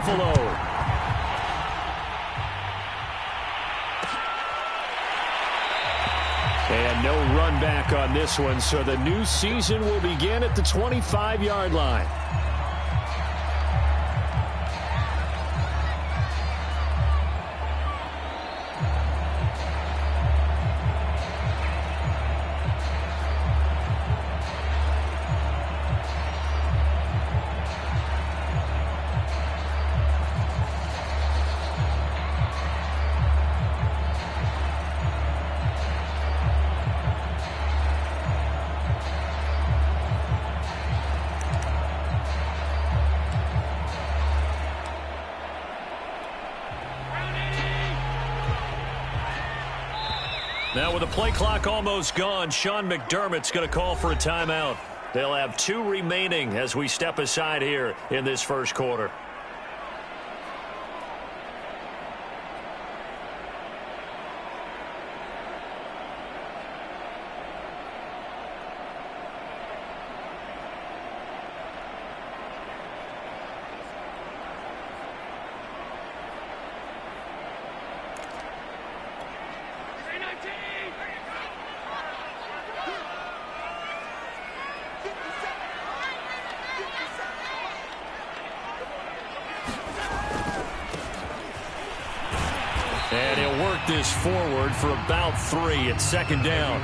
Buffalo. And no run back on this one, so the new season will begin at the 25-yard line. Now with the play clock almost gone, Sean McDermott's going to call for a timeout. They'll have 2 remaining as we step aside here in this first quarter. And he'll work this forward for about 3 at second down.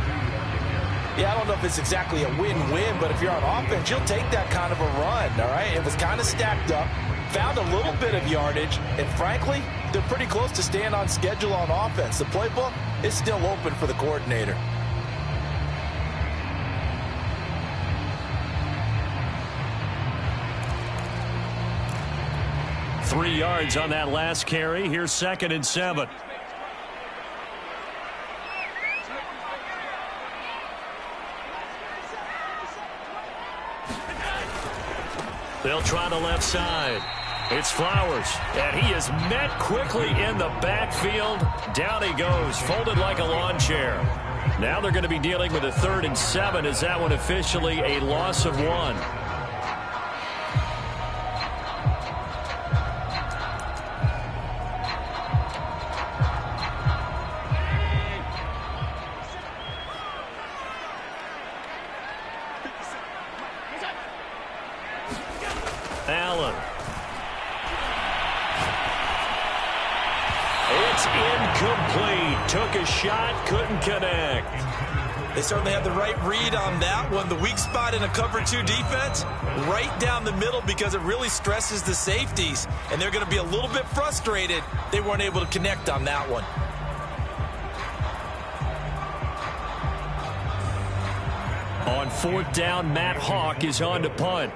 Yeah, I don't know if it's exactly a win-win, but if you're on offense, you'll take that kind of a run, all right? It was kind of stacked up, found a little bit of yardage, and frankly, they're pretty close to staying on schedule on offense. The playbook is still open for the coordinator. Three yards on that last carry. Here's 2nd and 7. They'll try the left side. It's Flowers, and he is met quickly in the backfield. Down he goes, folded like a lawn chair. Now they're going to be dealing with a 3rd and 7. Is that one officially a loss of 1? Allen. It's incomplete. Took a shot, couldn't connect. They certainly had the right read on that one. The weak spot in a cover 2 defense, right down the middle because it really stresses the safeties. And they're going to be a little bit frustrated they weren't able to connect on that one. On 4th down, Matt Hawk is on to punt.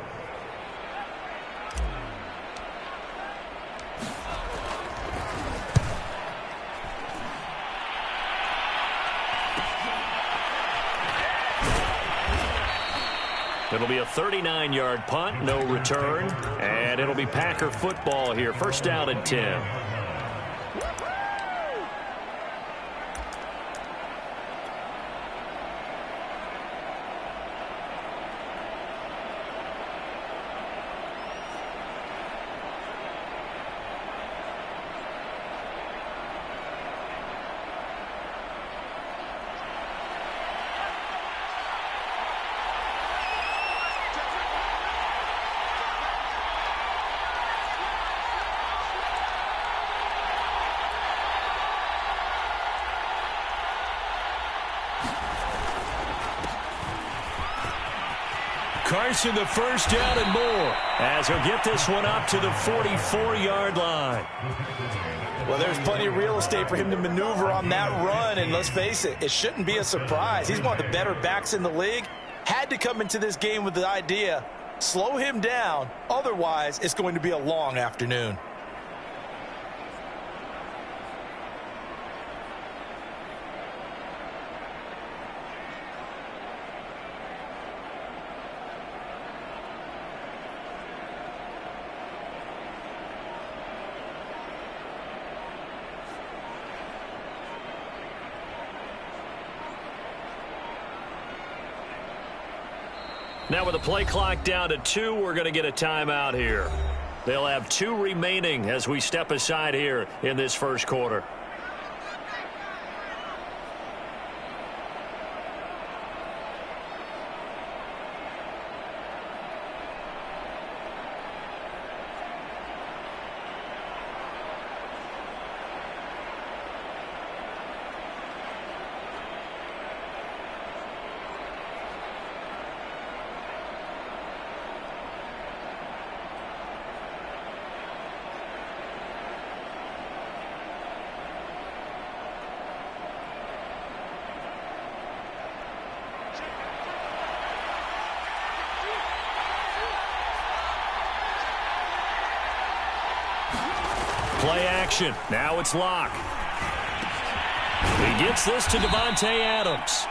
It'll be a 39-yard punt, no return, and it'll be Packer football here. 1st down and 10. Carson, the 1st down and more, as he'll get this one up to the 44-yard line. Well, there's plenty of real estate for him to maneuver on that run, and let's face it, it shouldn't be a surprise. He's one of the better backs in the league. Had to come into this game with the idea, slow him down, otherwise it's going to be a long afternoon. Now with the play clock down to 2, we're going to get a timeout here. They'll have 2 remaining as we step aside here in this first quarter. Play action. Now it's Locke. He gets this to Devontae Adams.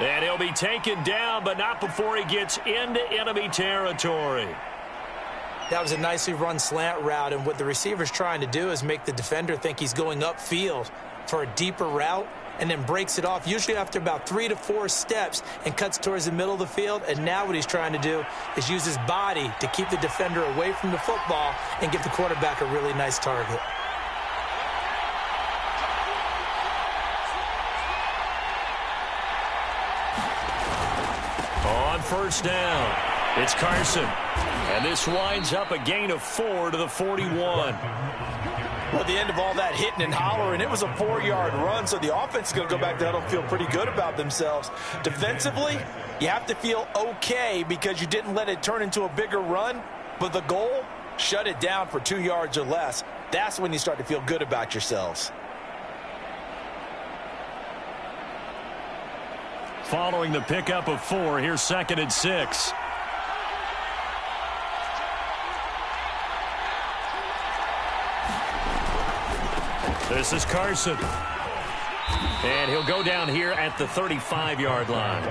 And he'll be taken down, but not before he gets into enemy territory. That was a nicely run slant route, and what the receiver's trying to do is make the defender think he's going upfield for a deeper route and then breaks it off, usually after about 3 to 4 steps, and cuts towards the middle of the field. And now what he's trying to do is use his body to keep the defender away from the football and give the quarterback a really nice target. On first down, it's Carson. And this winds up a gain of 4 to the 41. Well, at the end of all that hitting and hollering, it was a 4-yard run, so the offense is going to go back to huddle and feel pretty good about themselves. Defensively, you have to feel okay because you didn't let it turn into a bigger run, but the goal, shut it down for 2 yards or less. That's when you start to feel good about yourselves. Following the pickup of 4, here's 2nd and 6. This is Carson. And he'll go down here at the 35-yard line.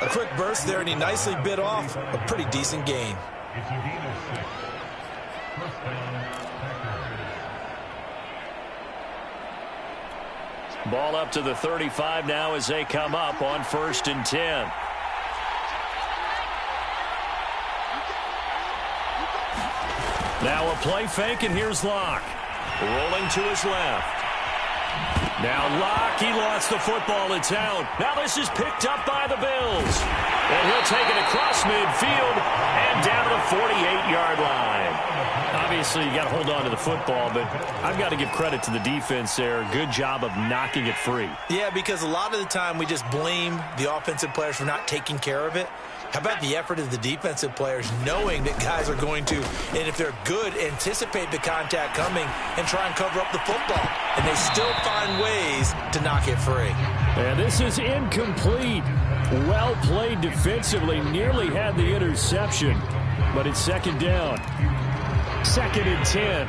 A quick burst there, and he nicely bit off a pretty decent gain. Ball up to the 35 now as they come up on 1st and 10. Now a play fake, and here's Locke. Rolling to his left. Now Locke, he lost the football. It's out. Now this is picked up by the Bills. And he'll take it across midfield and down to the 48-yard line. Obviously, you got to hold on to the football, but I've got to give credit to the defense there. Good job of knocking it free. Yeah, because a lot of the time we just blame the offensive players for not taking care of it. How about the effort of the defensive players knowing that guys are going to, and if they're good, anticipate the contact coming and try and cover up the football. And they still find ways to knock it free. And this is incomplete. Well played defensively. Nearly had the interception. But it's 2nd down. 2nd and 10.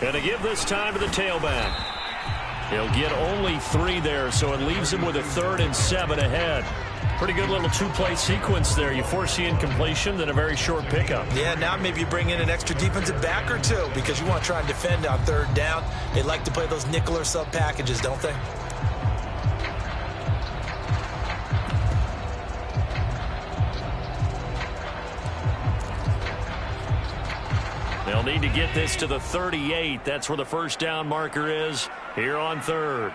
Gonna give this time to the tailback. He'll get only 3 there, so it leaves him with a 3rd and 7 ahead. Pretty good little 2-play sequence there. You force the incompletion, then a very short pickup. Yeah, now maybe you bring in an extra defensive back or 2 because you want to try and defend on 3rd down. They like to play those nickel or sub packages, don't they? They'll need to get this to the 38. That's where the first down marker is here on 3rd.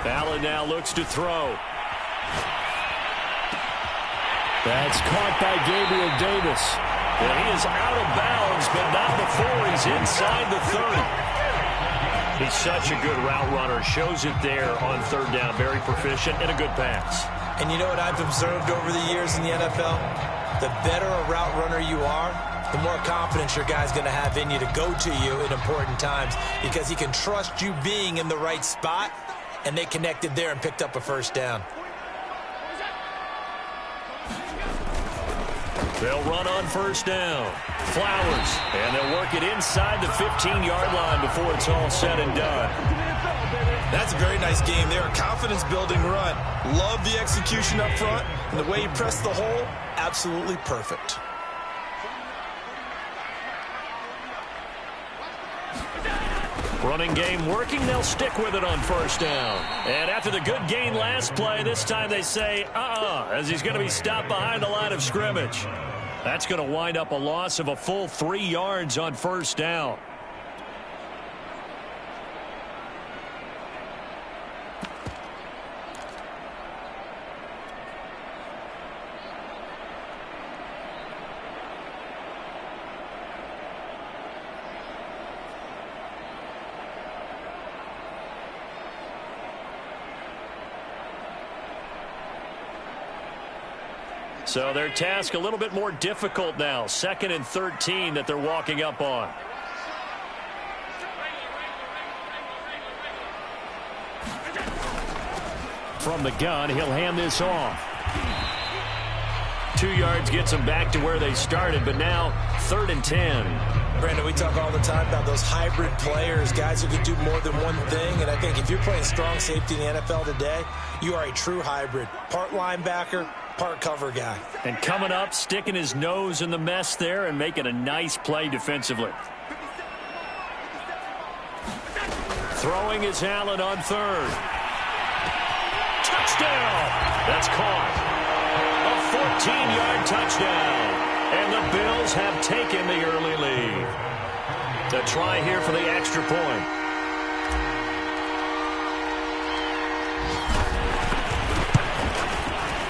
Allen now looks to throw. That's caught by Gabriel Davis. And he is out of bounds, but not before he's inside the 30. He's such a good route runner. Shows it there on 3rd down. Very proficient and a good pass. And you know what I've observed over the years in the NFL? The better a route runner you are, the more confidence your guy's going to have in you to go to you in important times because he can trust you being in the right spot, and they connected there and picked up a 1st down. They'll run on 1st down. Flowers, and they'll work it inside the 15-yard line before it's all said and done. That's a very nice game there. A confidence-building run. Love the execution up front, and the way he pressed the hole, absolutely perfect. Running game working. They'll stick with it on first down. And after the good gain last play, this time they say, as he's going to be stopped behind the line of scrimmage. That's going to wind up a loss of a full 3 yards on first down. So their task a little bit more difficult now. 2nd and 13 that they're walking up on. From the gun, he'll hand this off. 2 yards gets them back to where they started, but now 3rd and 10. Brandon, we talk all the time about those hybrid players, guys who can do more than one thing. And I think if you're playing strong safety in the NFL today, you are a true hybrid. Part linebacker, part cover guy. And coming up, sticking his nose in the mess there and making a nice play defensively. Throwing is Allen on 3rd. Touchdown! That's caught. A 14-yard touchdown. And the Bills have taken the early lead. The try here for the extra point.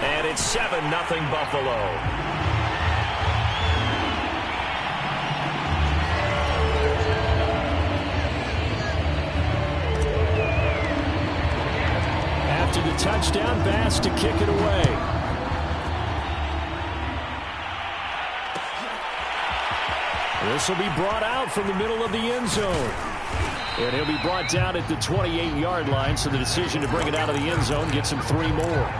And it's 7-0 Buffalo. After the touchdown, Bass to kick it away. This will be brought out from the middle of the end zone. And he'll be brought down at the 28-yard line, so the decision to bring it out of the end zone gets him 3 more.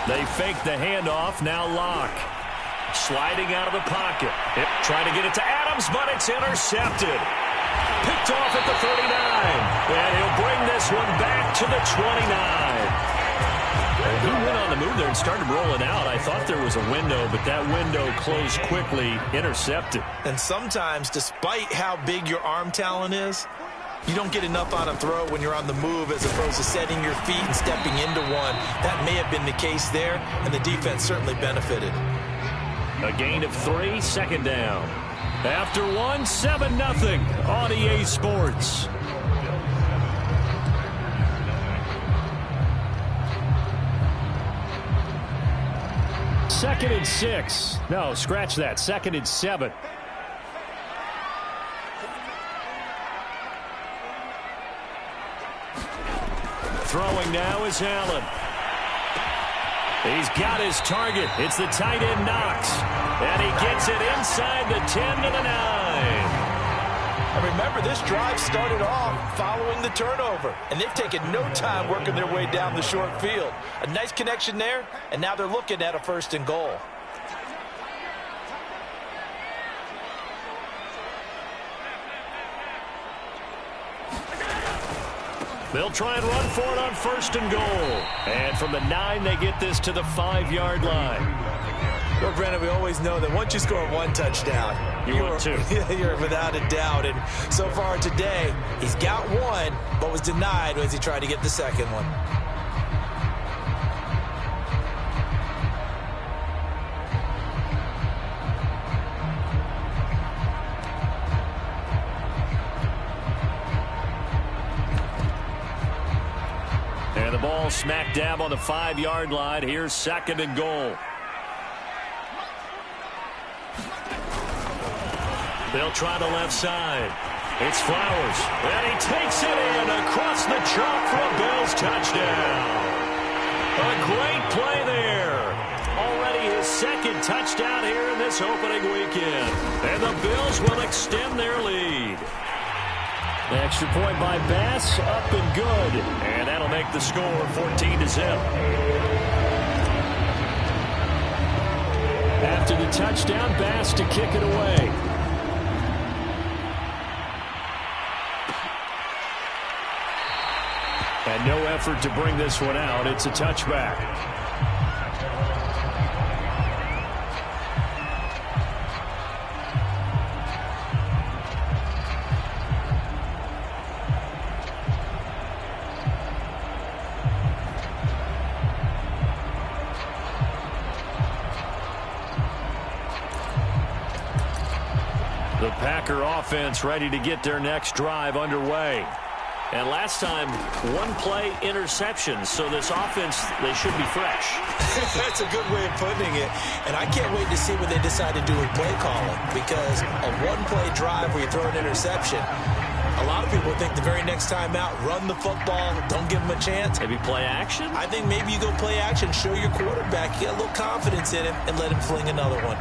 They fake the handoff, now Locke. Sliding out of the pocket. Trying to get it to Adams, but it's intercepted. Picked off at the 39. And he'll bring this one back to the 29. And he went on the move there and started rolling out. I thought there was a window, but that window closed quickly, intercepted. And sometimes, despite how big your arm talent is, you don't get enough on a throw when you're on the move as opposed to setting your feet and stepping into one. That may have been the case there, and the defense certainly benefited. A gain of 3, 2nd down. After 1, 7-0 on EA Sports. Second and 6. No, scratch that. 2nd and 7. Throwing now is Allen. He's got his target. It's the tight end Knox. And he gets it inside the 10 to the 9. And remember, this drive started off following the turnover. And they've taken no time working their way down the short field. A nice connection there, and now they're looking at a 1st and goal. They'll try and run for it on 1st and goal. And from the 9, they get this to the 5-yard line. Well, Brandon, we always know that once you score 1 touchdown, you're without a doubt. And so far today, he's got 1, but was denied as he tried to get the 2nd one. And the ball smack dab on the 5-yard line. Here's 2nd and goal. They'll try the left side. It's Flowers. And he takes it in across the chalk for a Bills touchdown. A great play there. Already his 2nd touchdown here in this opening weekend. And the Bills will extend their lead. The extra point by Bass, up and good. And that'll make the score 14-0. After the touchdown, Bass to kick it away. And no effort to bring this one out. It's a touchback. The Packer offense ready to get their next drive underway. And last time, one-play interception. So this offense, they should be fresh. That's a good way of putting it. And I can't wait to see what they decide to do with play calling. Because a one-play drive where you throw an interception, a lot of people think the very next time out, run the football, don't give them a chance. Maybe play action? I think maybe you go play action, show your quarterback, get a little confidence in him, and let him fling another one.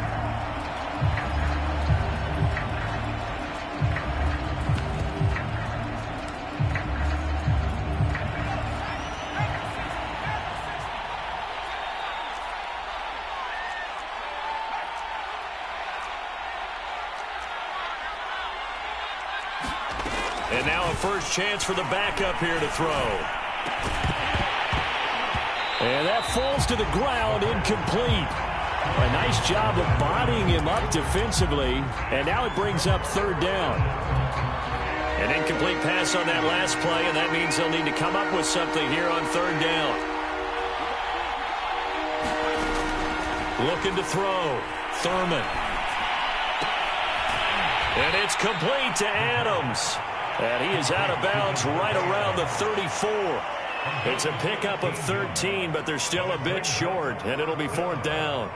And now a first chance for the backup here to throw. And that falls to the ground, incomplete. A nice job of bodying him up defensively. And now it brings up third down. An incomplete pass on that last play, and that means they'll need to come up with something here on third down. Looking to throw. Thurman. And it's complete to Adams. And he is out of bounds right around the 34. It's a pickup of 13, but they're still a bit short, and it'll be fourth down.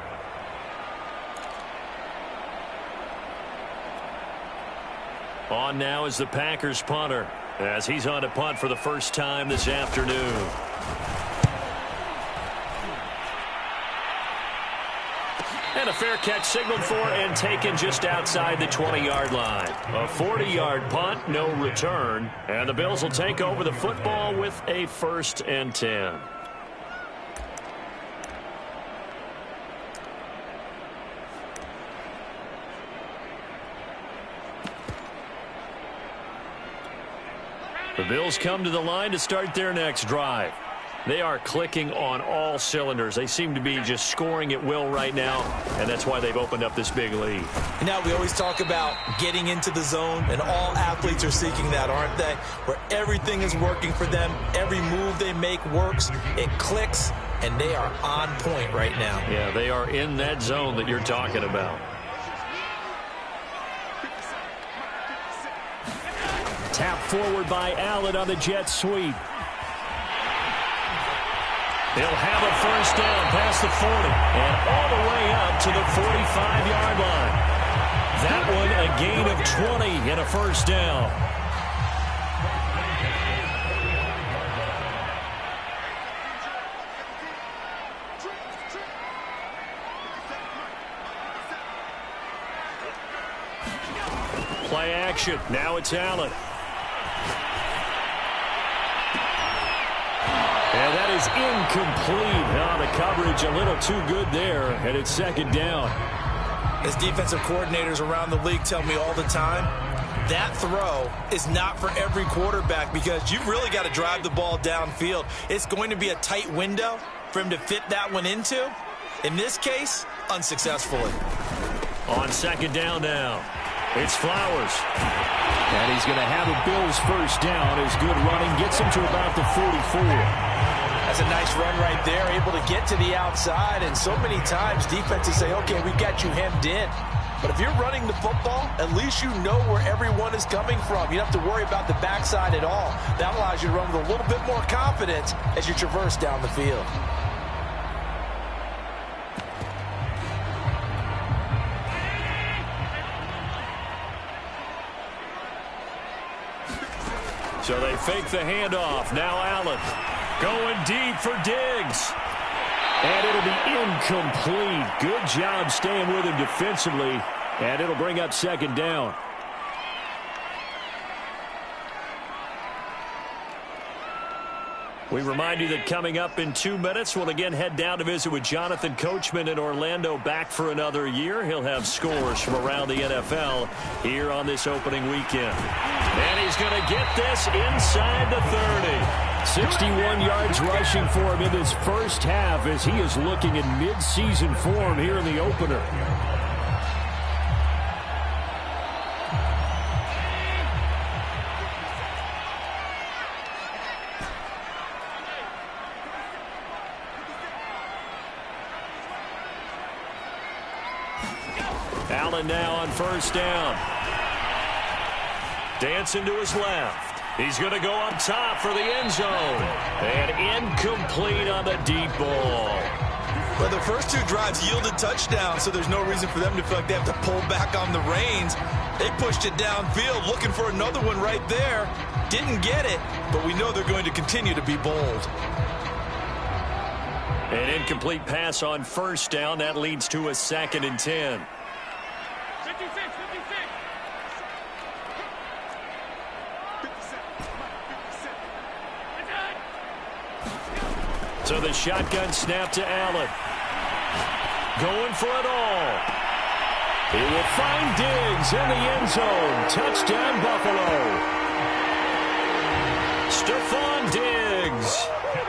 On now is the Packers punter, as he's on to punt for the first time this afternoon. And a fair catch signaled for and taken just outside the 20-yard line. A 40-yard punt, no return. And the Bills will take over the football with a 1st and 10. The Bills come to the line to start their next drive. They are clicking on all cylinders. They seem to be just scoring at will right now, and that's why they've opened up this big lead. Now, we always talk about getting into the zone, and all athletes are seeking that, aren't they? Where everything is working for them. Every move they make works. It clicks, and they are on point right now. Yeah, they are in that zone that you're talking about. Tap forward by Allen on the jet sweep. They'll have a first down past the 40 and all the way up to the 45-yard line. That one a gain of 20 and a first down. Play action. Now it's Allen. And that is incomplete. Now the coverage a little too good there, and it's second down. As defensive coordinators around the league tell me all the time, that throw is not for every quarterback because you've really got to drive the ball downfield. It's going to be a tight window for him to fit that one into. In this case, unsuccessfully. On second down now, it's Flowers. And he's going to have a Bills first down. His good running gets him to about the 44. That's a nice run right there, able to get to the outside. And so many times defenses say, okay, we've got you hemmed in. But if you're running the football, at least you know where everyone is coming from. You don't have to worry about the backside at all. That allows you to run with a little bit more confidence as you traverse down the field. So they fake the handoff. Now Allen going deep for Diggs. And it'll be incomplete. Good job staying with him defensively. And it'll bring up second down. We remind you that coming up in 2 minutes, we'll again head down to visit with Jonathan Coachman in Orlando, back for another year. He'll have scores from around the NFL here on this opening weekend. And he's going to get this inside the 30. 61 yards rushing for him in this first half as he is looking in mid-season form here in the opener. Allen now on first down. Dancing to his left. He's going to go up top for the end zone. And incomplete on the deep ball. Well, the first two drives yielded touchdowns, so there's no reason for them to feel like they have to pull back on the reins. They pushed it downfield, looking for another one right there. Didn't get it, but we know they're going to continue to be bold. An incomplete pass on first down. That leads to a 2nd and 10. 56. So the shotgun snap to Allen. Going for it all. He will find Diggs in the end zone. Touchdown, Buffalo. Stephon Diggs,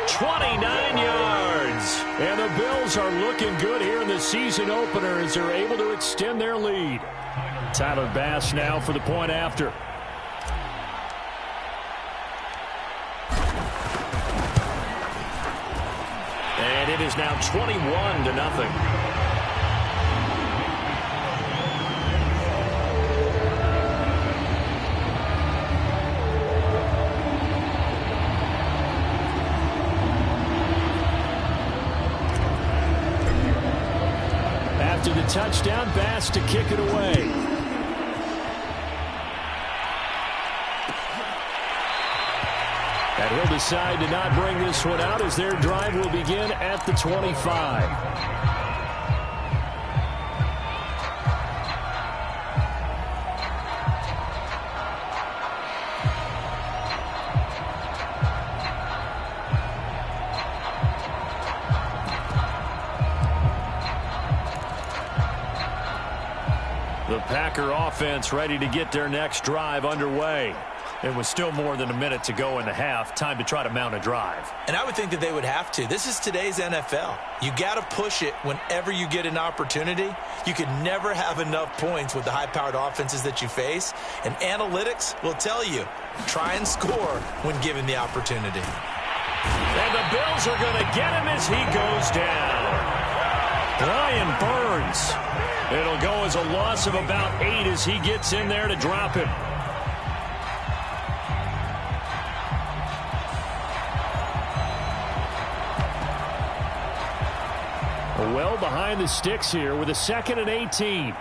29 yards. And the Bills are looking good here in the season opener as they're able to extend their lead. Tyler Bass now for the point after. And it is now 21-0. After the touchdown, Bass to kick it away. And he'll decide to not bring this one out as their drive will begin at the 25. The Packer offense ready to get their next drive underway. It was still more than a minute to go in the half. Time to try to mount a drive. And I would think that they would have to. This is today's NFL. You got to push it whenever you get an opportunity. You could never have enough points with the high-powered offenses that you face. And analytics will tell you, try and score when given the opportunity. And the Bills are going to get him as he goes down. Brian Burns. It'll go as a loss of about 8 as he gets in there to drop him. Well behind the sticks here with a 2nd and 18.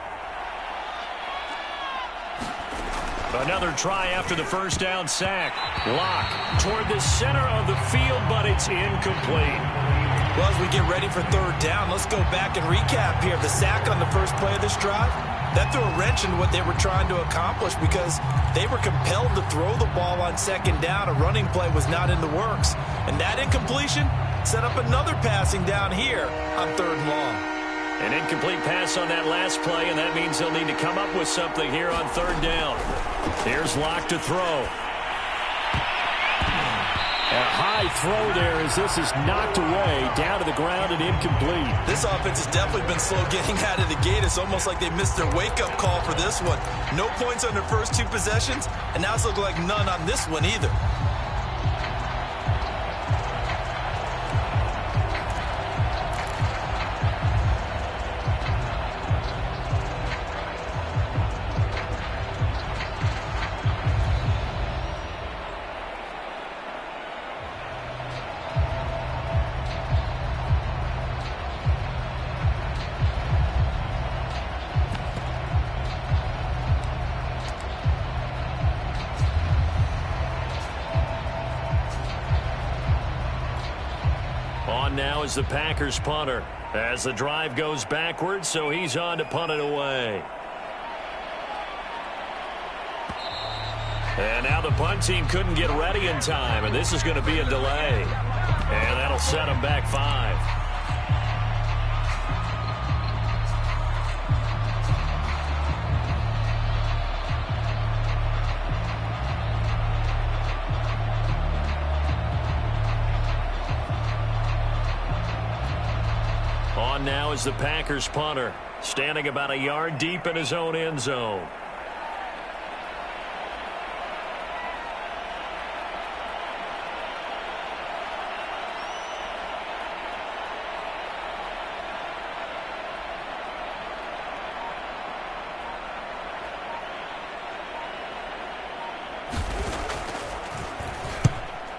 Another try after the first down sack. Lock toward the center of the field, but it's incomplete. Well, as we get ready for third down, let's go back and recap here. The sack on the first play of this drive, that threw a wrench in what they were trying to accomplish because they were compelled to throw the ball on second down. A running play was not in the works. And that incompletion set up another passing down here on 3rd and long. An incomplete pass on that last play, and that means they'll need to come up with something here on 3rd down. Here's Locke to throw. A high throw there as this is knocked away, down to the ground and incomplete. This offense has definitely been slow getting out of the gate. It's almost like they missed their wake-up call for this one. No points on their first 2 possessions, and now it's looking like none on this one either. On now is the Packers punter as the drive goes backwards, so he's on to punt it away. And now the punt team couldn't get ready in time, and this is going to be a delay. And that'll set them back 5. On now is the Packers punter, standing about a yard deep in his own end zone.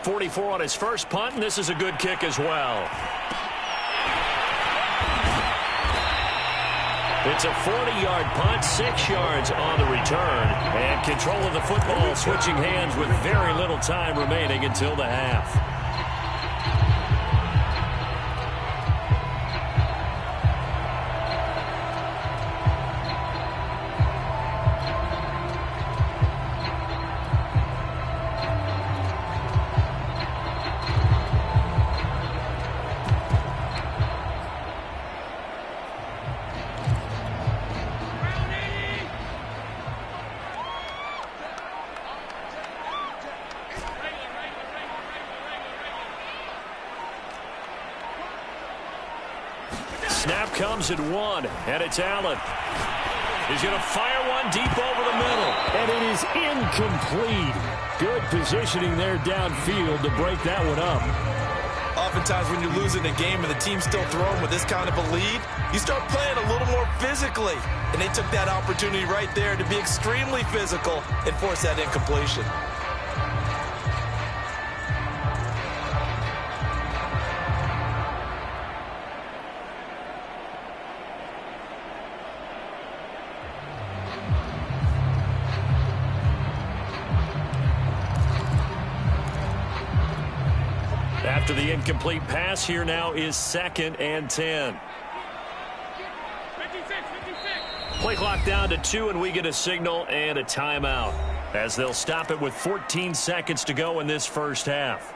.44 on his first punt, and this is a good kick as well. It's a 40-yard punt, 6 yards on the return, and control of the football switching hands with very little time remaining until the half. Snap comes at 1, and it's Allen. He's going to fire one deep over the middle, and it is incomplete. Good positioning there downfield to break that one up. Oftentimes when you're losing a game and the team's still throwing with this kind of a lead, you start playing a little more physically. And they took that opportunity right there to be extremely physical and force that incompletion. After the incomplete pass, here now is 2nd and 10. 56. Play clock down to 2, and we get a signal and a timeout, as they'll stop it with 14 seconds to go in this first half.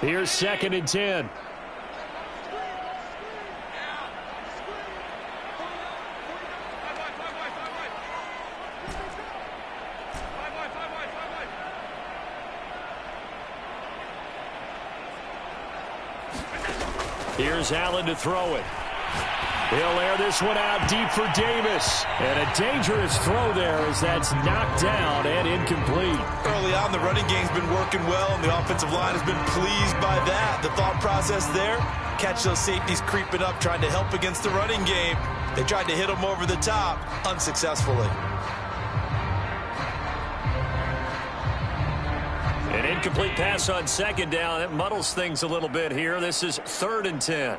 Here's 2nd and 10. Here's Allen to throw it. He'll air this one out deep for Davis. And a dangerous throw there as that's knocked down and incomplete. Early on, the running game's been working well, and the offensive line has been pleased by that. The thought process there, catch those safeties creeping up, trying to help against the running game. They tried to hit them over the top, unsuccessfully. An incomplete pass on 2nd down. That muddles things a little bit here. This is 3rd and 10.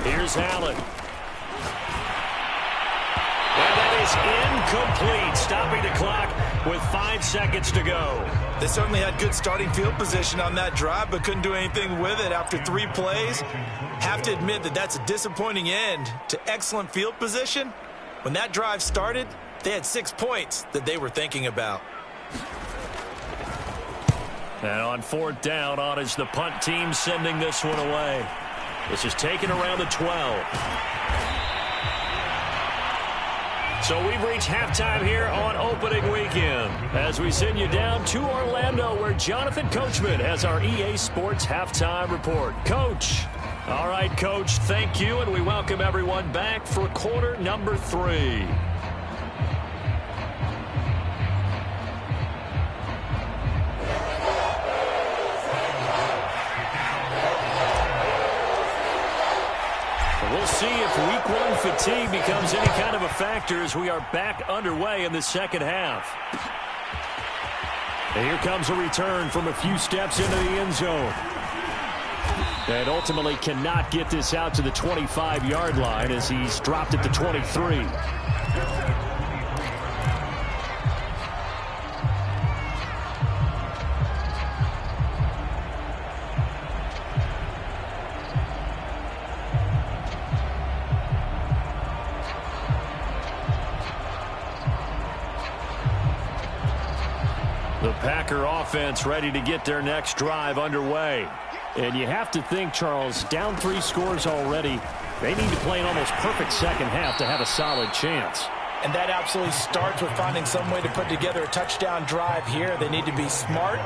Here's Allen. And that is incomplete, stopping the clock with 5 seconds to go. They certainly had good starting field position on that drive, but couldn't do anything with it after 3 plays. Have to admit that that's a disappointing end to excellent field position. When that drive started, they had 6 points that they were thinking about. And on 4th down, on is the punt team sending this one away. This is taken around the 12. So we've reached halftime here on opening weekend as we send you down to Orlando, where Jonathan Coachman has our EA Sports halftime report. Coach. All right, Coach, thank you, and we welcome everyone back for quarter number 3. We'll see if week 1 fatigue becomes any kind of a factor as we are back underway in the second half. And here comes a return from a few steps into the end zone. And ultimately cannot get this out to the 25-yard line as he's dropped at the 23. The Packer offense ready to get their next drive underway. And you have to think, Charles, down 3 scores already. They need to play an almost perfect second half to have a solid chance. And that absolutely starts with finding some way to put together a touchdown drive here. They need to be smart,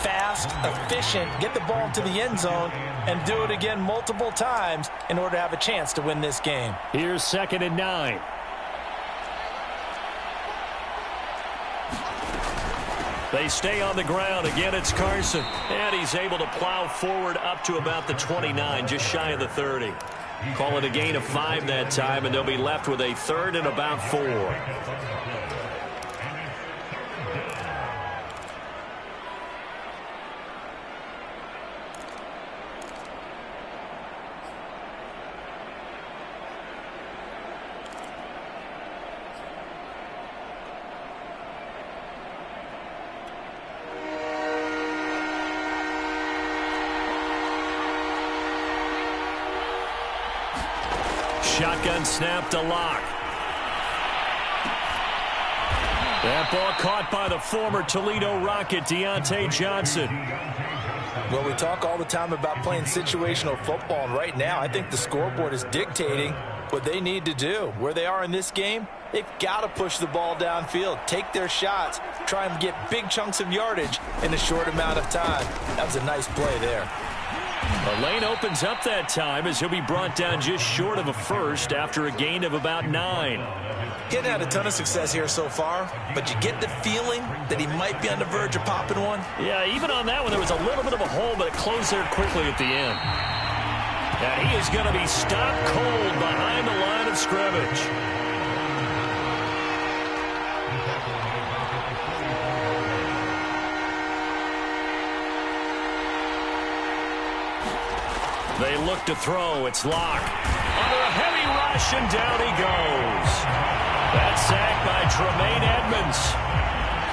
fast, efficient, get the ball into the end zone, and do it again multiple times in order to have a chance to win this game. Here's 2nd and 9. They stay on the ground. Again, it's Carson. And he's able to plow forward up to about the 29, just shy of the 30. Call it a gain of 5 that time, and they'll be left with a 3rd and about 4. Shotgun snap to Locke. That ball caught by the former Toledo Rocket, Deontay Johnson. Well, we talk all the time about playing situational football, and right now I think the scoreboard is dictating what they need to do. Where they are in this game, they've got to push the ball downfield, take their shots, try and get big chunks of yardage in a short amount of time. That was a nice play there. The lane opens up that time as he'll be brought down just short of a first after a gain of about 9. He hadn't had a ton of success here so far, but you get the feeling that he might be on the verge of popping one. Yeah, even on that one, there was a little bit of a hole, but it closed there quickly at the end. And he is going to be stopped cold behind the line of scrimmage. They look to throw. It's Locke. Under a heavy rush, and down he goes. That's sacked by Tremaine Edmonds.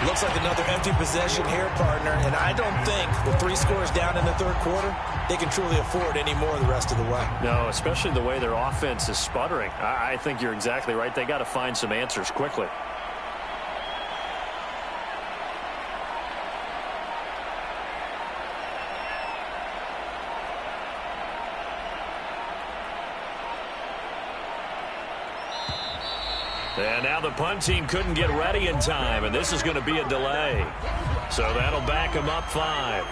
Looks like another empty possession here, partner, and I don't think with 3 scores down in the 3rd quarter, they can truly afford any more the rest of the way. No, especially the way their offense is sputtering. I think you're exactly right. They got to find some answers quickly. And now the punt team couldn't get ready in time, and this is going to be a delay. So that'll back them up 5.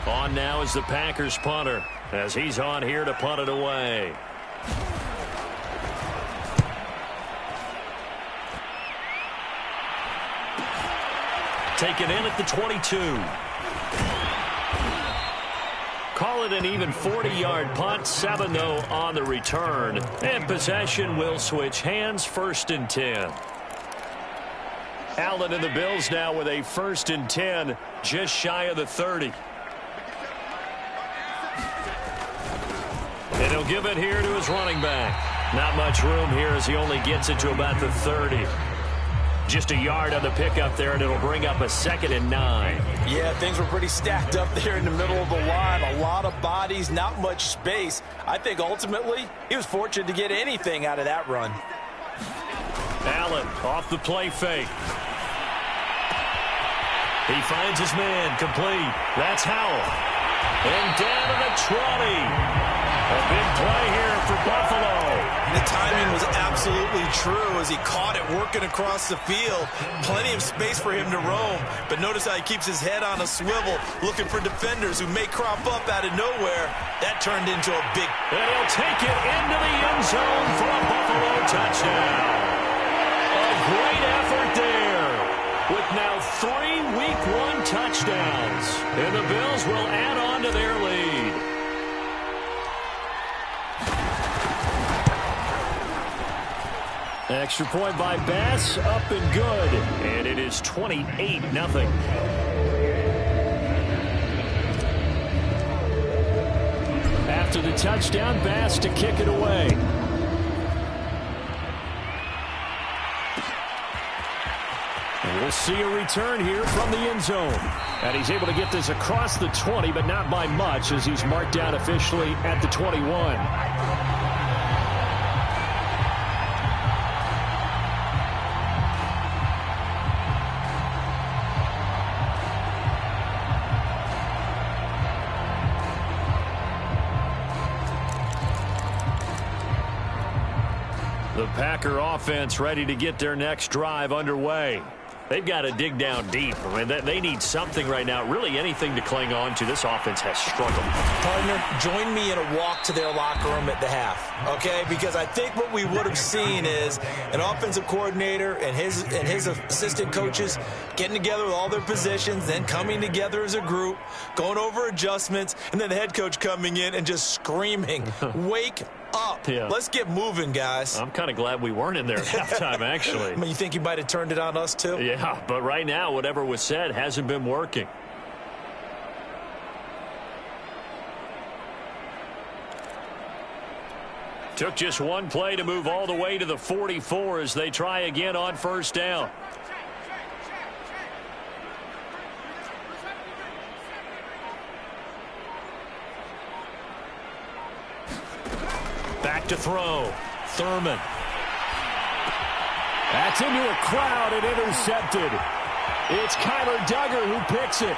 On now is the Packers punter, as he's on here to punt it away. Taken in at the 22. Call it an even 40-yard punt, 7 though on the return. And possession will switch hands, 1st and 10. Allen and the Bills now with a 1st and 10, just shy of the 30. And he'll give it here to his running back. Not much room here as he only gets it to about the 30. Just a yard on the pickup there, and it'll bring up a 2nd and 9. Yeah, things were pretty stacked up there in the middle of the line. A lot of bodies, not much space. I think ultimately he was fortunate to get anything out of that run. Allen off the play fake. He finds his man complete. That's Howell. And down to the 20. A big play here for Buffalo. The timing was absolutely true as he caught it working across the field. Plenty of space for him to roam. But notice how he keeps his head on a swivel, looking for defenders who may crop up out of nowhere. That turned into a big... And he'll take it into the end zone for a Buffalo touchdown. A great effort there. With now 3 Week 1 touchdowns. And the Bills will add on to their lead. Extra point by Bass, up and good. And it is 28-0. After the touchdown, Bass to kick it away. And we'll see a return here from the end zone. And he's able to get this across the 20, but not by much as he's marked down officially at the 21. The Packer offense ready to get their next drive underway. They've got to dig down deep. I mean, they need something right now, really anything to cling on to. This offense has struggled. Partner, join me in a walk to their locker room at the half, okay? Because I think what we would have seen is an offensive coordinator and his assistant coaches getting together with all their positions, then coming together as a group, going over adjustments, and then the head coach coming in and just screaming, wake up. Yeah. Let's get moving, guys. I'm kind of glad we weren't in there at halftime, actually. I mean, you think you might have turned it on us, too? Yeah, but right now, whatever was said hasn't been working. Took just one play to move all the way to the 44 as they try again on first down. Back to throw. Thurman. That's into a crowd and intercepted. It's Kyler Duggar who picks it.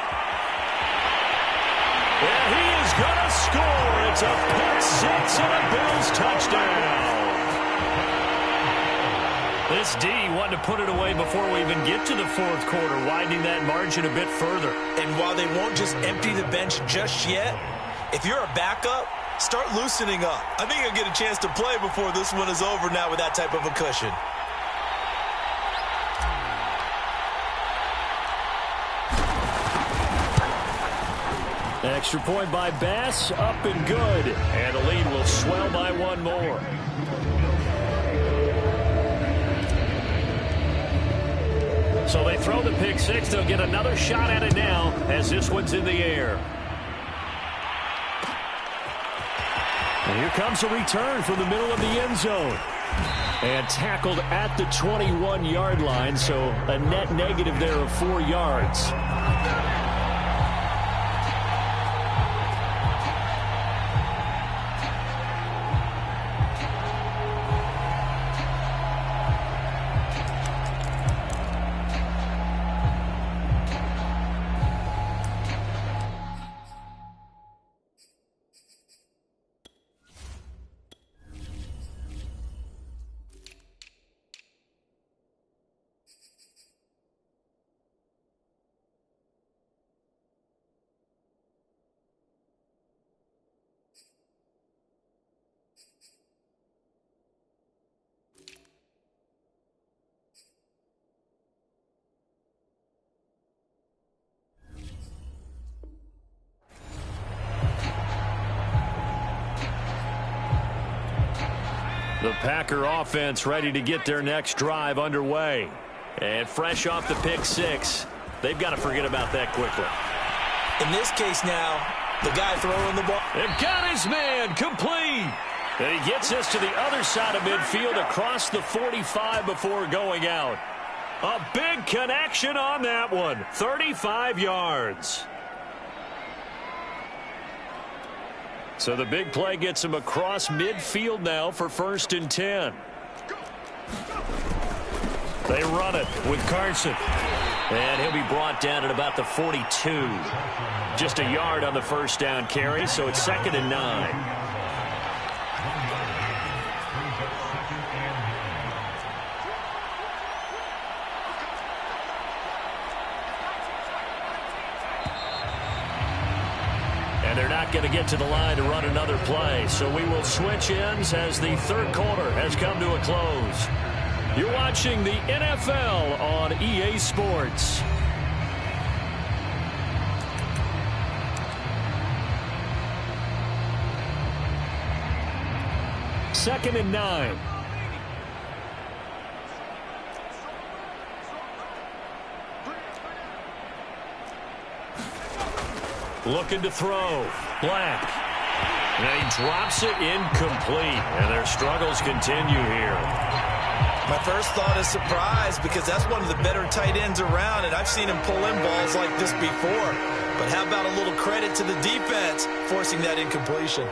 And he is going to score. It's a pick six and a Bills touchdown. This D wanted to put it away before we even get to the fourth quarter, widening that margin a bit further. And while they won't just empty the bench just yet, if you're a backup, start loosening up. I think you'll get a chance to play before this one is over now with that type of a cushion. Extra point by Bass, up and good. And the lead will swell by one more. So they throw the pick six. They'll get another shot at it now as this one's in the air. And here comes a return from the middle of the end zone. And tackled at the 21-yard line, so a net negative there of 4 yards. The Packer offense ready to get their next drive underway. And fresh off the pick six, they've got to forget about that quickly. In this case now, the guy throwing the ball. They've got his man complete. And he gets us to the other side of midfield across the 45 before going out. A big connection on that one. 35 yards. So the big play gets him across midfield now for 1st and 10. They run it with Carson. And he'll be brought down at about the 42. Just a yard on the first down carry, so it's 2nd and 9. They're not going to get to the line to run another play. So we will switch ends as the third quarter has come to a close. You're watching the NFL on EA Sports. Second and 9. Looking to throw. Black. And he drops it incomplete. And their struggles continue here. My first thought is surprise because that's one of the better tight ends around, and I've seen him pull in balls like this before. But how about a little credit to the defense forcing that incompletion?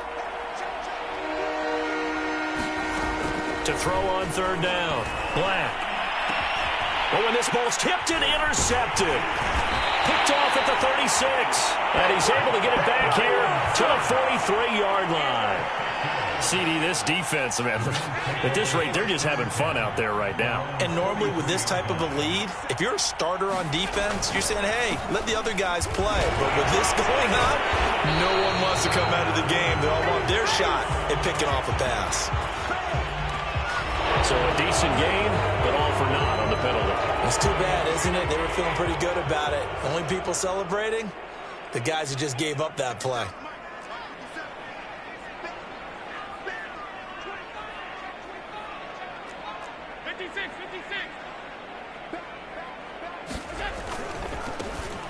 To throw on third down. Black. But when this ball's tipped and intercepted. Picked off at the 36. And he's able to get it back here to the 43-yard line. CD, this defense, man, at this rate, they're just having fun out there right now. And normally with this type of a lead, if you're a starter on defense, you're saying, hey, let the other guys play. But with this going on, no one wants to come out of the game. They all want their shot at picking off a pass. So a decent game, but all for naught on the penalty. It's too bad, isn't it? They were feeling pretty good about it. Only people celebrating, the guys who just gave up that play.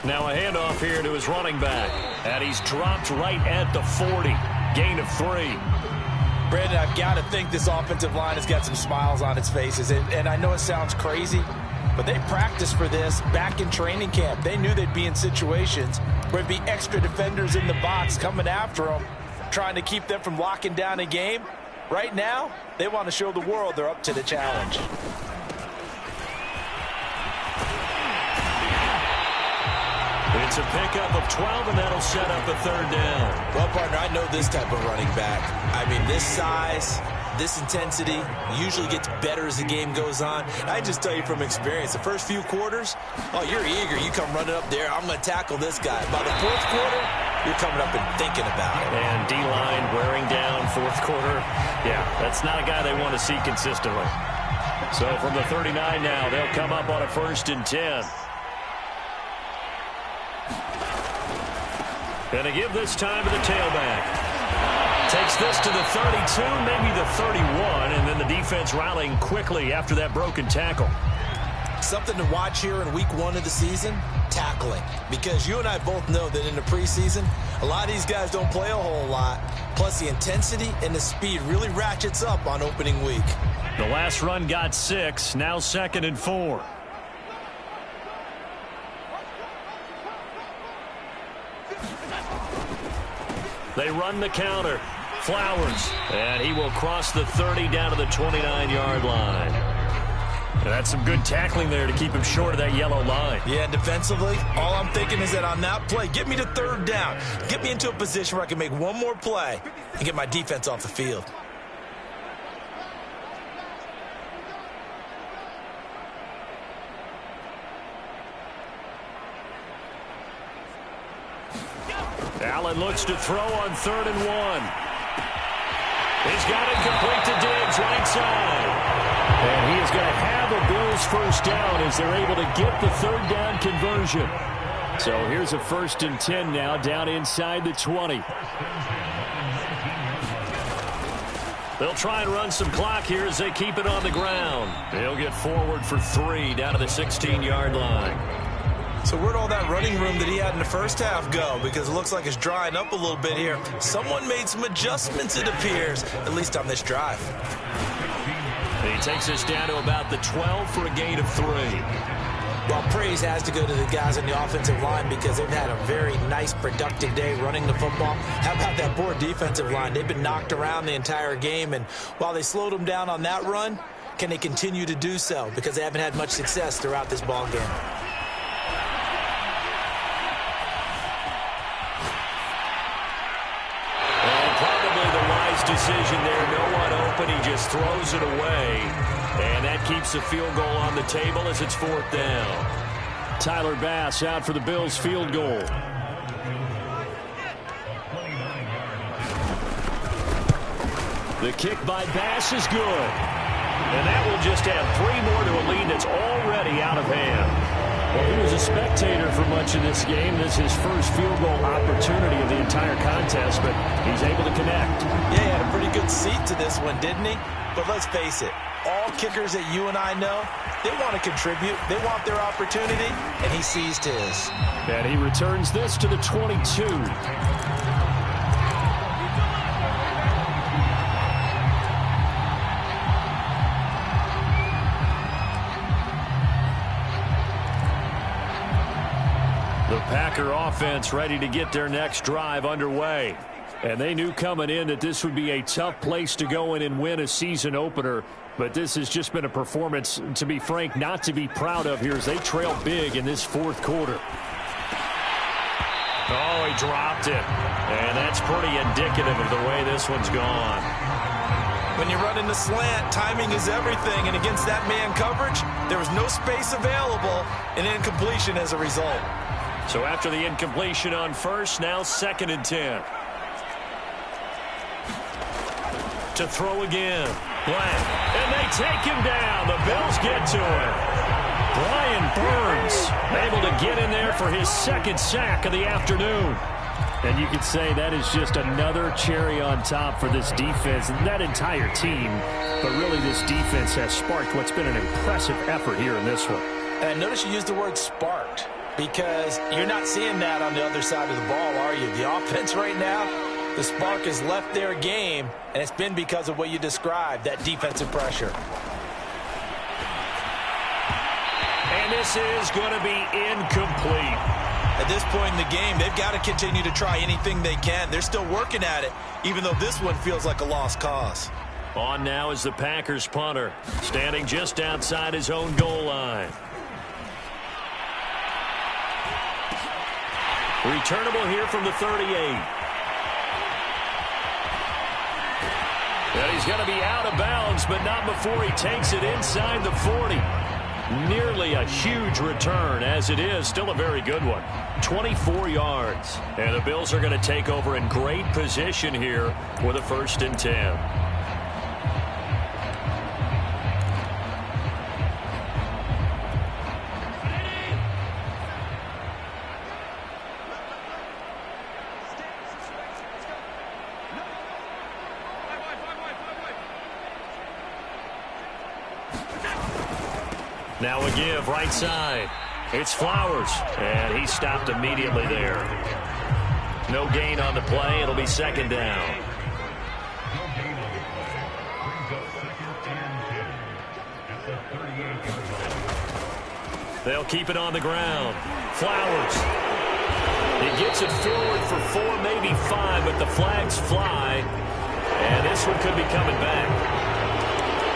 Now a handoff here to his running back. And he's dropped right at the 40. Gain of 3. Brandon, I've got to think this offensive line has got some smiles on its faces. And I know it sounds crazy, but they practiced for this back in training camp. They knew they'd be in situations where there'd be extra defenders in the box coming after them, trying to keep them from locking down a game. Right now, they want to show the world they're up to the challenge. It's a pickup of 12, and that'll set up a 3rd down. Well, partner, I know this type of running back. I mean, this size, this intensity usually gets better as the game goes on. I just tell you from experience, the first few quarters, oh, you're eager. You come running up there, I'm going to tackle this guy. By the 4th quarter, you're coming up and thinking about it. And D-line wearing down 4th quarter. Yeah, that's not a guy they want to see consistently. So from the 39 now, they'll come up on a 1st and 10. Going to give this time to the tailback. Takes this to the 32, maybe the 31, and then the defense rallying quickly after that broken tackle. Something to watch here in week 1 of the season, tackling. Because you and I both know that in the preseason, a lot of these guys don't play a whole lot. Plus, the intensity and the speed really ratchets up on opening week. The last run got 6, now 2nd and 4. They run the counter. Flowers. And he will cross the 30 down to the 29-yard line. And that's some good tackling there to keep him short of that yellow line. Yeah, defensively, all I'm thinking is that on that play, get me to 3rd down. Get me into a position where I can make one more play and get my defense off the field. Allen looks to throw on 3rd and 1. He's got it complete to Diggs, right side. And he is going to have a Bills 1st down as they're able to get the 3rd down conversion. So here's a 1st and 10 now down inside the 20. They'll try and run some clock here as they keep it on the ground. They'll get forward for 3 down to the 16-yard line. So where'd all that running room that he had in the first half go? Because it looks like it's drying up a little bit here. Someone made some adjustments, it appears, at least on this drive. He takes us down to about the 12 for a gain of 3. Well, praise has to go to the guys on the offensive line because they've had a very nice, productive day running the football. How about that poor defensive line? They've been knocked around the entire game, and while they slowed them down on that run, can they continue to do so? Because they haven't had much success throughout this ball game. Decision there, no one open, he just throws it away, and that keeps the field goal on the table as it's 4th down. Tyler Bass out for the Bills field goal. The kick by Bass is good, and that will just add 3 more to a lead that's already out of hand. Well, he was a spectator for much of this game. This is his first field goal opportunity of the entire contest, but he's able to connect. Yeah, he had a pretty good seat to this one, didn't he? But let's face it, all kickers that you and I know, they want to contribute. They want their opportunity, and he seized his. And he returns this to the 22. The Packer offense ready to get their next drive underway. And they knew coming in that this would be a tough place to go in and win a season opener. But this has just been a performance, to be frank, not to be proud of here as they trail big in this 4th quarter. Oh, he dropped it. And that's pretty indicative of the way this one's gone. When you run in the slant, timing is everything. And against that man coverage, there was no space available, and incompletion as a result. So after the incompletion on first, now 2nd and 10. To throw again. Black. And they take him down. The Bills get to him. Brian Burns able to get in there for his 2nd sack of the afternoon. And you could say that is just another cherry on top for this defense and that entire team. But really, this defense has sparked what's been an impressive effort here in this one. And notice you used the word sparked, because you're not seeing that on the other side of the ball, are you? The offense right now, the spark has left their game, and it's been because of what you described, that defensive pressure. And this is going to be incomplete. At this point in the game, they've got to continue to try anything they can. They're still working at it, even though this one feels like a lost cause. On now is the Packers punter, standing just outside his own goal line. Returnable here from the 38. And he's going to be out of bounds, but not before he takes it inside the 40. Nearly a huge return, as it is still a very good one. 24 yards. And the Bills are going to take over in great position here with a 1st and 10. Now a give, right side. It's Flowers, and he stopped immediately there. No gain on the play. It'll be 2nd down. They'll keep it on the ground. Flowers. He gets it forward for 4, maybe 5, but the flags fly, and this one could be coming back.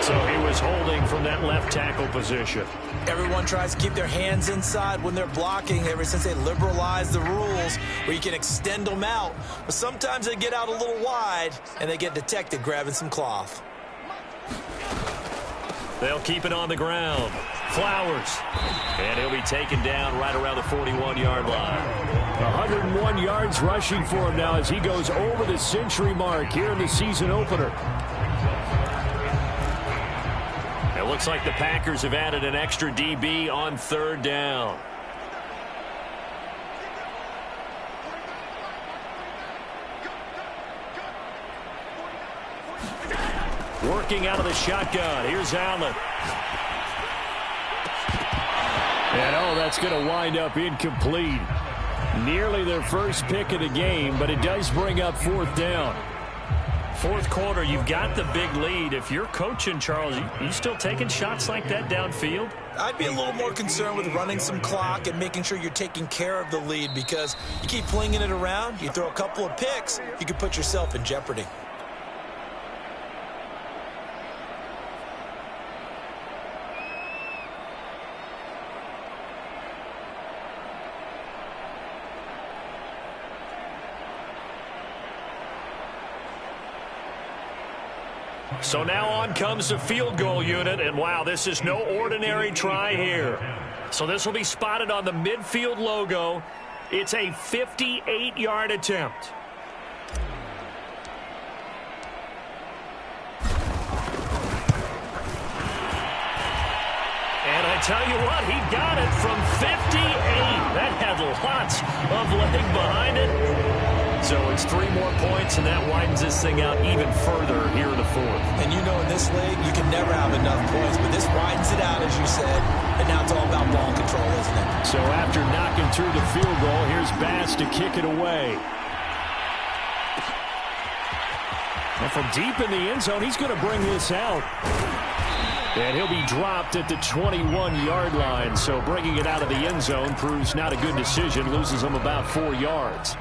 So he was holding from that left tackle position. Everyone tries to keep their hands inside when they're blocking ever since they liberalized the rules where you can extend them out. But sometimes they get out a little wide and they get detected grabbing some cloth. They'll keep it on the ground. Flowers. And he'll be taken down right around the 41-yard line. 101 yards rushing for him now as he goes over the century mark here in the season opener. It looks like the Packers have added an extra DB on 3rd down. Working out of the shotgun. Here's Allen. And oh, that's going to wind up incomplete. Nearly their first pick of the game, but it does bring up 4th down. 4th quarter, you've got the big lead. If you're coaching, Charles, you still taking shots like that downfield? I'd be a little more concerned with running some clock and making sure you're taking care of the lead, because you keep flinging it around, you throw a couple of picks, you could put yourself in jeopardy. So now on comes the field goal unit, and wow, this is no ordinary try here. So this will be spotted on the midfield logo. It's a 58-yard attempt. And I tell you what, he got it from 58. That had lots of leg behind it. So it's 3 more points, and that widens this thing out even further here in the 4th. And you know in this league, you can never have enough points, but this widens it out, as you said, and now it's all about ball control, isn't it? So after knocking through the field goal, here's Bass to kick it away. And from deep in the end zone, he's going to bring this out. And he'll be dropped at the 21-yard line, so bringing it out of the end zone proves not a good decision, loses him about 4 yards.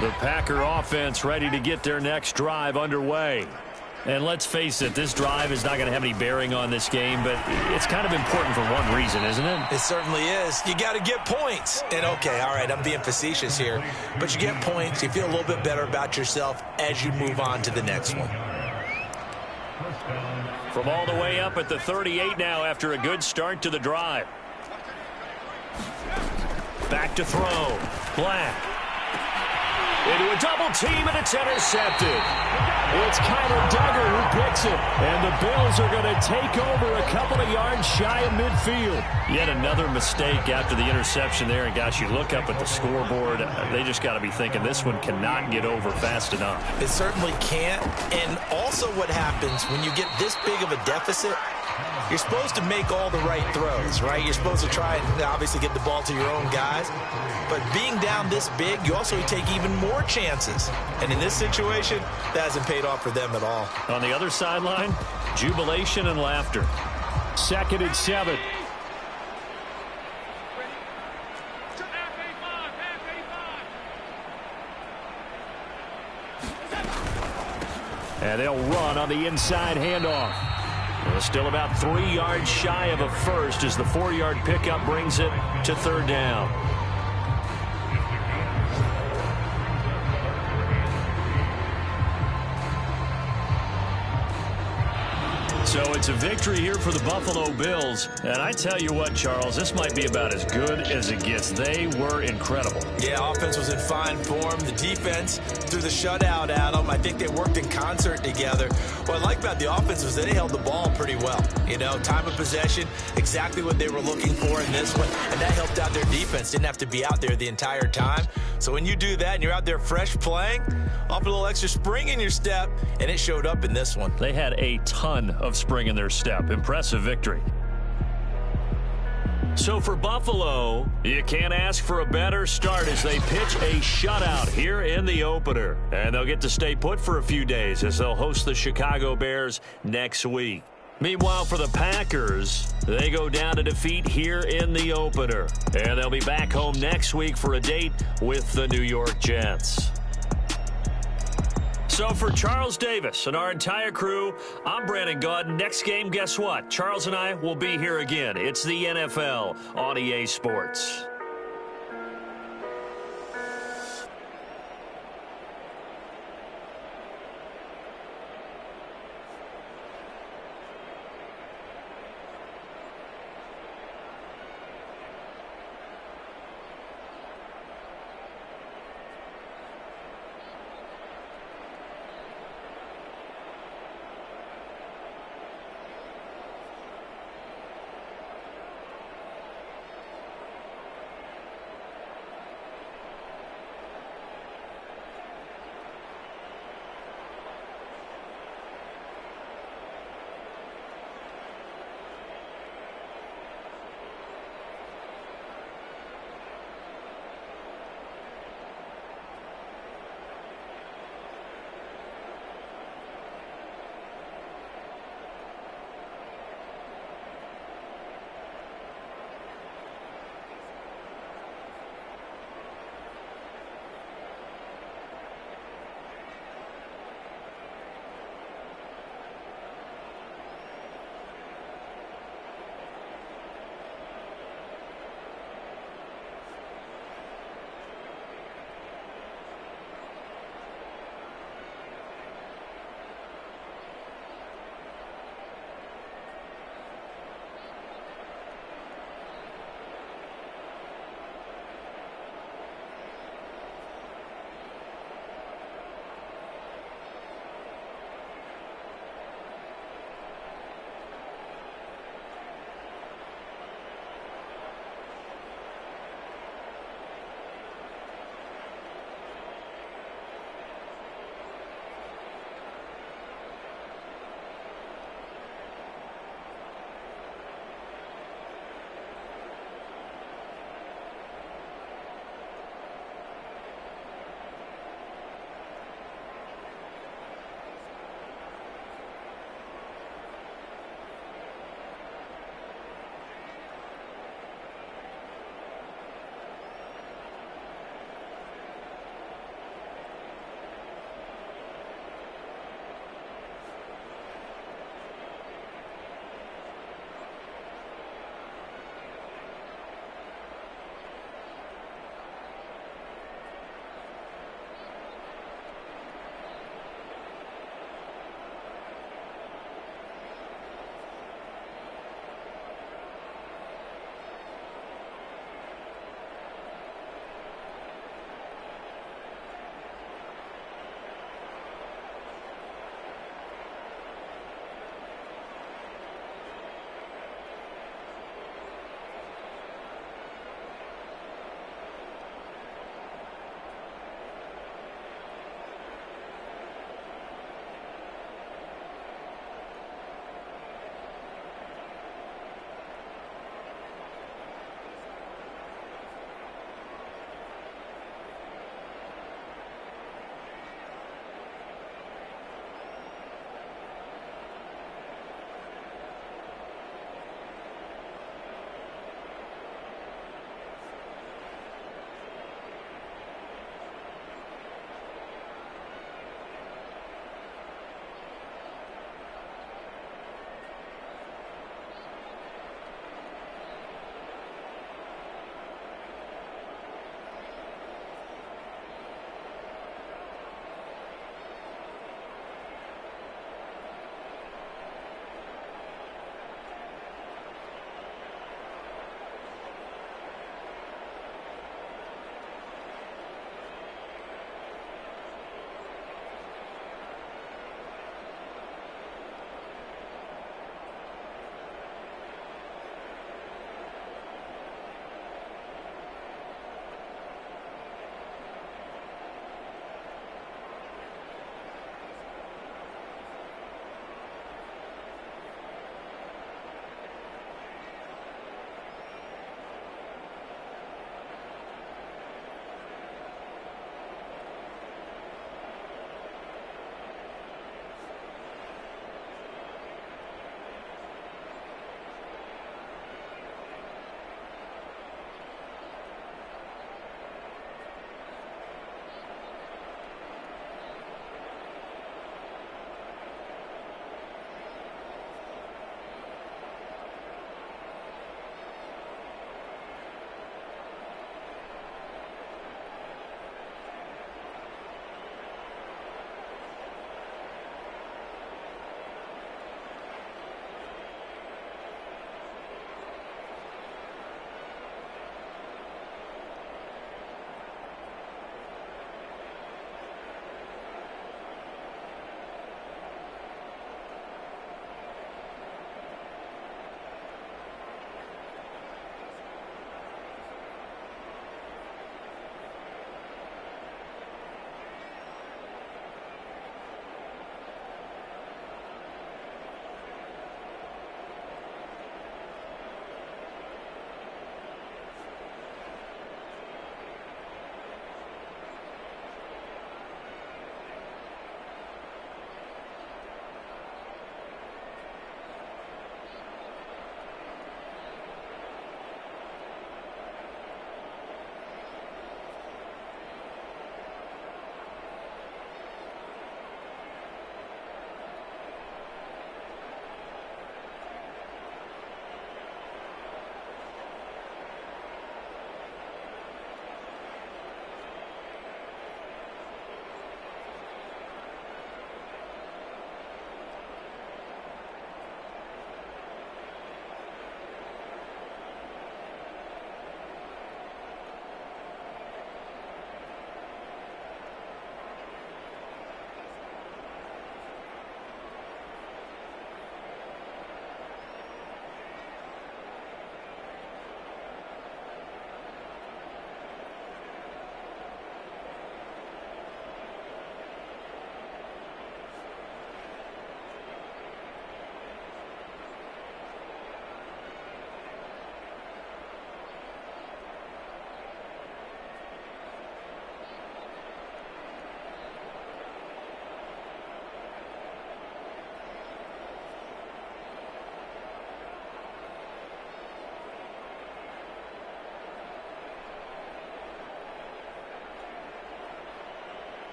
The Packer offense ready to get their next drive underway. And let's face it, this drive is not going to have any bearing on this game, but it's kind of important for one reason, isn't it? It certainly is. You got to get points. And, okay, all right, I'm being facetious here, but you get points. You feel a little bit better about yourself as you move on to the next one. From all the way up at the 38 now after a good start to the drive. Back to throw. Black. Into a double team, and it's intercepted. It's Kyler Duggar who picks it. And the Bills are going to take over a couple of yards shy of midfield. Yet another mistake after the interception there. And, gosh, you look up at the scoreboard, they just got to be thinking this one cannot get over fast enough. It certainly can't. And also what happens when you get this big of a deficit, you're supposed to make all the right throws, right? You're supposed to try and obviously get the ball to your own guys. But being down this big, you also take even more chances. And in this situation, that hasn't paid off for them at all. On the other sideline, jubilation and laughter. 2nd and 7. And they'll run on the inside handoff. Well, still about 3 yards shy of a first as the 4-yard pickup brings it to 3rd down. So it's a victory here for the Buffalo Bills. And I tell you what, Charles, this might be about as good as it gets. They were incredible. Yeah, offense was in fine form. The defense threw the shutout at them. I think they worked in concert together. What I like about the offense was they held the ball pretty well. You know, time of possession, exactly what they were looking for in this one. And that helped out their defense. Didn't have to be out there the entire time. So when you do that and you're out there fresh playing, off a little extra spring in your step, and it showed up in this one. They had a ton of spring in their step. Impressive victory. So for Buffalo, you can't ask for a better start as they pitch a shutout here in the opener. And they'll get to stay put for a few days as they'll host the Chicago Bears next week. Meanwhile, for the Packers, they go down to defeat here in the opener. And they'll be back home next week for a date with the New York Jets. So for Charles Davis and our entire crew, I'm Brandon Gaudin. Next game, guess what? Charles and I will be here again. It's the NFL on EA Sports.